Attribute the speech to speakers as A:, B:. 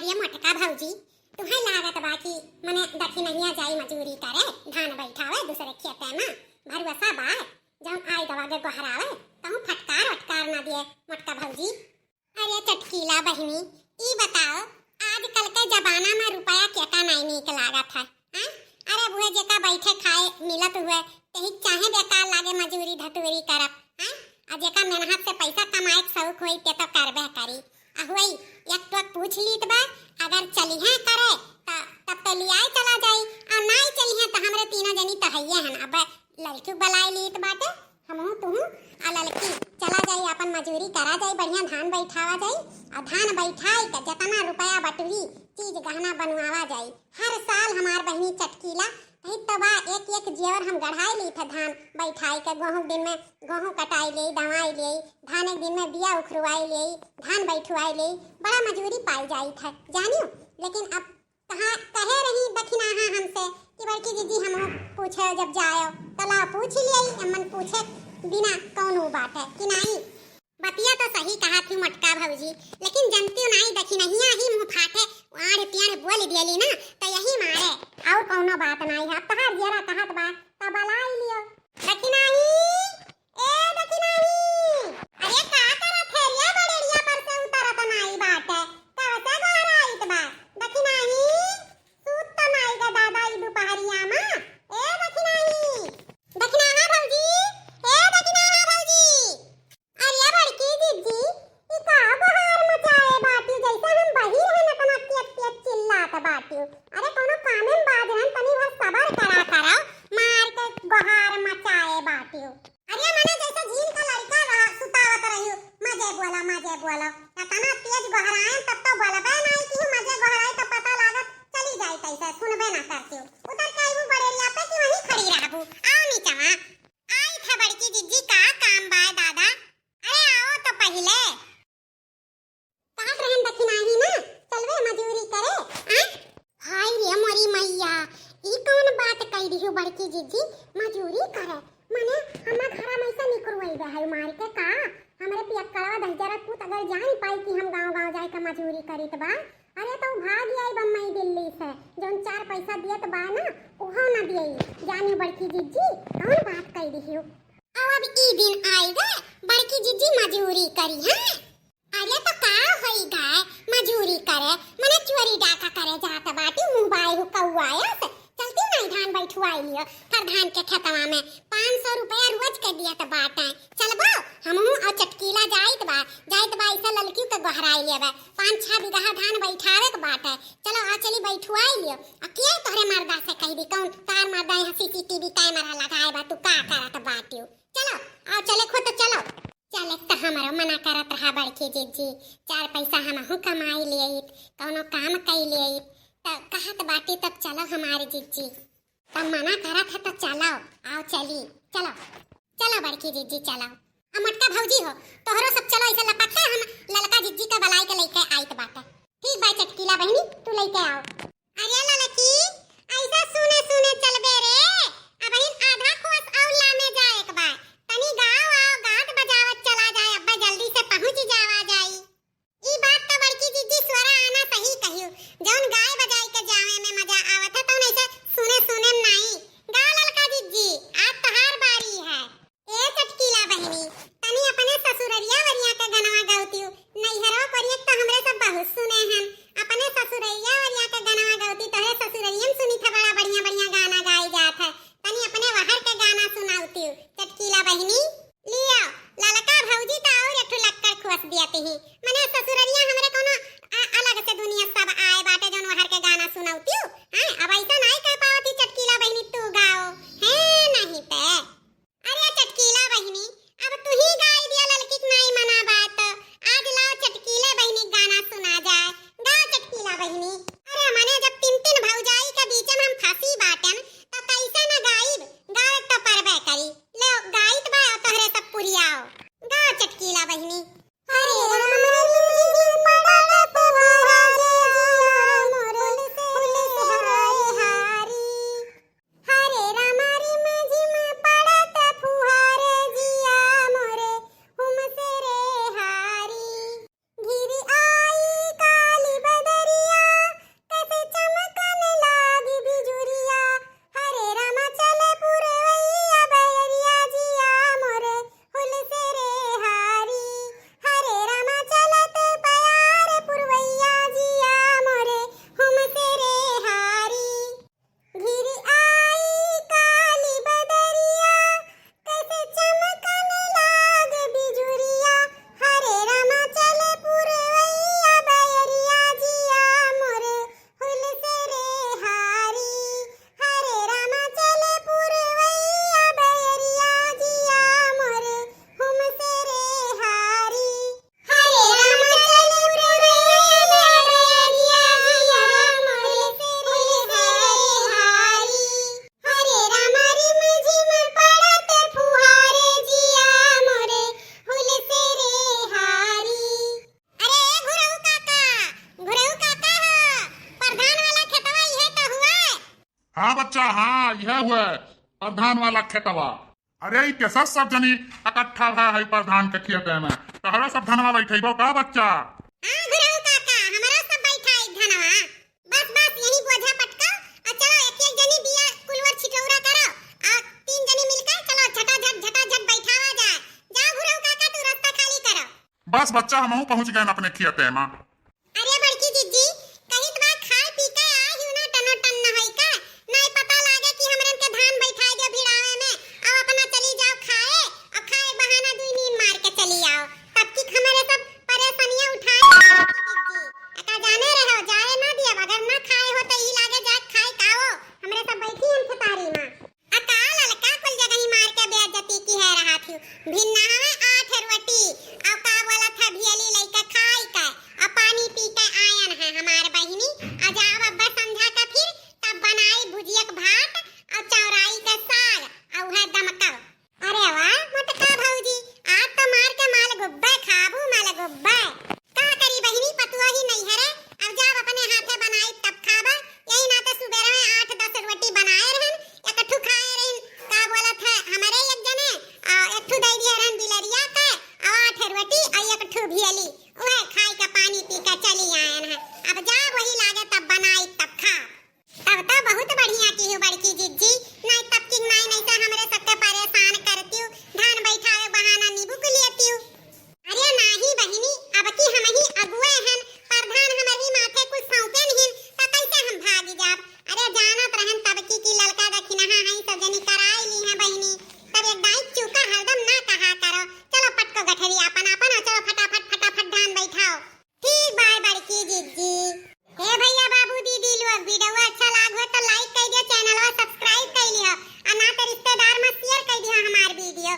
A: ये मोटका भौजी तुम्हें लागत बा कि मने दक्षिणहिया जाई मजूरी करे धान बैठावे दूसरे खेते में भरुसा बा जब आई दवा के गोहरावे कहूं फटकार ना दिए मोटका भौजी। अरे चटकीला बहिनी ई बताओ आजकल के जमाना में रुपया केटा नहीं निक लागत है हैं? अरे बुए जेका बैठे खाए मिलत हुए तेही चाहे बेकार लागे मजूरी धतूरी करब हैं? आ जेका मेहनत से पैसा कमाए के शौक होई ते तो करबे करी। अहुई एक तो पूछ लीत बा अगर चली है करे तब तो लियाए चला जाई और नहीं चली है तो हमरे तीनों जनी तो हइये हन। अब लड़की बलाई लीत बाटे हमहू तुहू आ लड़की चला जाई अपन मजूरी करा जाई बढ़िया धान बैठावा जाई और धान बैठाई के जितना रुपया बटुरी चीज गहना बनवावा जाई। हर साल हमार बहनी चटकीला कहीं तो बा एक एक जेवर हम गढ़ाई ली थे धान बैठाई के गेहूं दिन में गेहूं कटाई ले दवाई ले धान एक दिन में बिया उखरवाई ले धान बैठवाई ले बड़ा मजूरी पाई जाई था जानियो। लेकिन अब कहाँ कहे रही दक्षिणाहा हमसे कि बड़की दीदी हम पूछे जब जाओ तला पूछ लिये अमन पूछे बिना कौन बात है कि नहीं। बतिया तो सही कहा थी मोटका भौजी लेकिन जनती नहीं दक्षिणहिया ही मुंह फाटे आड़ प्यार बोल दियली ना तो यही मारे और कौनो बात नहीं है। तहार जरा कहत बा तब बलाई लियो दक्षिणाही ए दक्षिणाही अरे का करत है ये बड़ेड़िया पर से उतरत नहीं बात है कब से घर आइत बा दक्षिणाही सूत त नहीं गा दादा ई दोपहरिया में ए दक्षिणाही दक्षिणाहा भौजी ए दक्षिणाहा भौजी अरे बड़की दीदी ई का बहार मचाए बाटी जैसे हम बहिर है न तना केट चिल्लात बाटी। अरे कोनो कामे में बाज रहन तनी भर सबर करा करो मार के बहार मचाए बाटी। अरे मने जैसे झील का लड़का रहा सुतावत रहियो मजे बोला तना तेज गहराए तब तो बोलबे नहीं कि मजे गहराए तो पता लागत चली जाए कैसे सुनबे ना करती उधर काईबू बड़ेरिया पे कि वहीं खड़ी रहबू। आओ नीचवा आई था बड़की दीदी का काम बा दादा अरे आओ तो पहले काट रहन दक्षिणाही ना चलवे मजूरी करे आ हाय रे मोरी मैया ई कौन बात कह रही हो बड़की दीदी मजूरी करे माने हमरा घरा में ऐसा निकरवाई बे है मार के का हमरे पियक्कड़वा दहजरा पूत अगर जान पाई कि हम गांव जाए का मजूरी करीत बा अरे तो भाग आई बम्बई दिल्ली से जोन 4 पैसा दियत बा ना ओहो ना दियई जानी बड़की जीजी कौन बात कह रही हो। अब ई दिन आई गे बड़की जीजी मजूरी करी है। अरे तो का होई गाय मजूरी करे मने चोरी डाका करे जात बाटी मुंबई हो कौआया से चलती नहीं धान बैठवाई लियो हर धान के खेतवा में 500 रुपया रोज के दियत बाटे चलबो हमहू और चटकीला जाइत बा ऐसा ललकी के गहराई लेबे 5-6 बीघा धान बैठावे के बाटे चलो आ चली बैठवाई लियो आ के तोहरे मर्दा से कह दी कौन तार मर्दा है सीसीटीवी कैमरा लगाए बा तू का करत बाटियो चलो आ चले खो तो चलो चले तो हमारा मना करत रहा बड़की जीजी 4 पैसा हमहू कमाई लेइत कौनो काम कई लेइत तो कहत बाटी तब चलो हमारे जीजी तब मना करत है तो चलो आओ चली चलो बड़की जीजी चलो मटका भौजी हो तोहरो सब चलो ऐसे लपटे हम ललका जीजी का बलाई के लेके आइत बाटे ठीक बा चटकीला बहनी तू लेके आओ। अरे ललकी ऐसा सुने चलबे रे अब बहन आधा खोस औला में जाए के बा तनी गाओ आओ गात बजावत चला जाए अब्बा जल्दी से पहुंच जावा जाई। ई बात तो बड़की जीजी स्वरा आना सही कहियो जौन गाय बजाई के जावे में मजा आवत है तो ऐसे सुने नहीं गाओ ललका जीजी आज तोहार बारी है। ए चटकीला बहनी तनी अपने ससुररिया वरिया के गनवा गाउती नैहरो पर एक तो हमरे सब बहुत सुने हैं अपने ससुररिया वरिया के गनवा गाउती तोहरे ससुररियम सुनी था बड़ा बढ़िया गाना गाई जात है तनी अपने वहर के गाना सुनाउती चटकीला बहनी लियो ललका भौजी तो और एक लक्कर खुस दियाती ही मने ससुररिया हमरे कोनो अलग से दुनिया सब आए बाटे जोन वहर के गाना सुनाउती हां अब ऐसा नहीं कह पावती चटकीला बहनी तू गाओ है नहीं पे। अरे चटकीला बहनी अब तू ही गाई दिया ललकी नहीं मना बात आज लाओ चटकीले बहनी गाना सुना जाए गाओ चटकीला बहनी। अरे मने जब 3 भौजाई के बीच में हम फंसी बाटन तो कैसे न गाइब गाओ तो परबे करी ले गाइत बा तोहरे सब पुरियाओ गाओ चटकीला बहनी। अरे
B: हाँ बच्चा, हाँ यह हुआ प्रधान वाला खेतवा। अरे ई कैसा सब जनी इकट्ठा भा है प्रधान के खेते में, तहरा सब धनवा बैठेबो का बच्चा?
A: हां गुरु काका, हमरा सब बैठा एक धनवा। बस बस यही बोझा पटका और चलो एक एक जनी बिया कुलवर छिटौरा करो और तीन जनी मिलकर चलो झटाझट बैठावा जाए। जाओ गुरु काका, तू रास्ता खाली करो।
B: बस बच्चा, हमहू पहुंच गए अपने खेते में।
A: अरे बड़की जीजी, कहीं तो खाए पी के आ ही ना टनो टन न होई का, नहीं पता लागे कि हमरन के धान बैठाए दे भिड़ावे में और अपना चली जाओ खाए और खाए बहाना दुई नींद मार के चली आओ। तब की हमारे सब परेशानियां उठाए जीजी। अका जाने रहो, जाए ना दिया, अगर ना खाए हो तो ई लागे जा खाए खाओ। हमरे सब बैठी हम खतारी में। अका ललका कुल जगह ही मार के बेइज्जती की है रहा थी। भिन्ना हमें 8 रोटी और का बोला था भियली लइका खाई का और पानी पी के आयन है हमार बहिनी। आज आव अब्बा समझा का फिर तब बनाई भुजियक भात और चौराई का साग और है दमका। अरे वाह मोटका भौजी, आज तो मार के माल गुब्बे खाबू, माल गुब्बे का करी बहिनी, पतुआ ही नहीं है रे। अब जाओ अपने हाथे बनाई तब खाबा। यही ना तो सुबह में 8-10 रोटी बनाए रहन, एकठू खाए रहन। का बोला था हमारे एक जने एकठू दे दिया रहन बिलरिया का और 8 रोटी और एकठू भियली, ओहे खाई का पानी पी के चली आयन है। अब जा वही लागे तब बनाई तब खा। तब तो बहुत बढ़िया की हूँ बड़की जीजी, नहीं तब की नहीं तो हमरे सबके परेशान करती हूँ, धान बैठावे बहाना नींबू के लेती हूँ। अरे नहीं बहिनी, अब की हम ही अगुए हन, प्रधान हमर ही माथे कुछ सौंपे नहीं तो कैसे हम भागी जाब। अरे जानत रहन तब की ललका दखिनहा है सब जनी कराई ली है बहिनी। तब एक दाई चूका हरदम ना कहा करो। चलो पटको गठरी अपन अपन और चलो फटाफट धान बैठाओ। ठीक बाय बड़की जीजी। हे भैया बाबू दीदी लोग, वीडियो अच्छा लागो तो लाइक कर दियो, चैनल और सब्सक्राइब कर लियो और ना तो रिश्तेदार में शेयर कर दियो हमार वीडियो।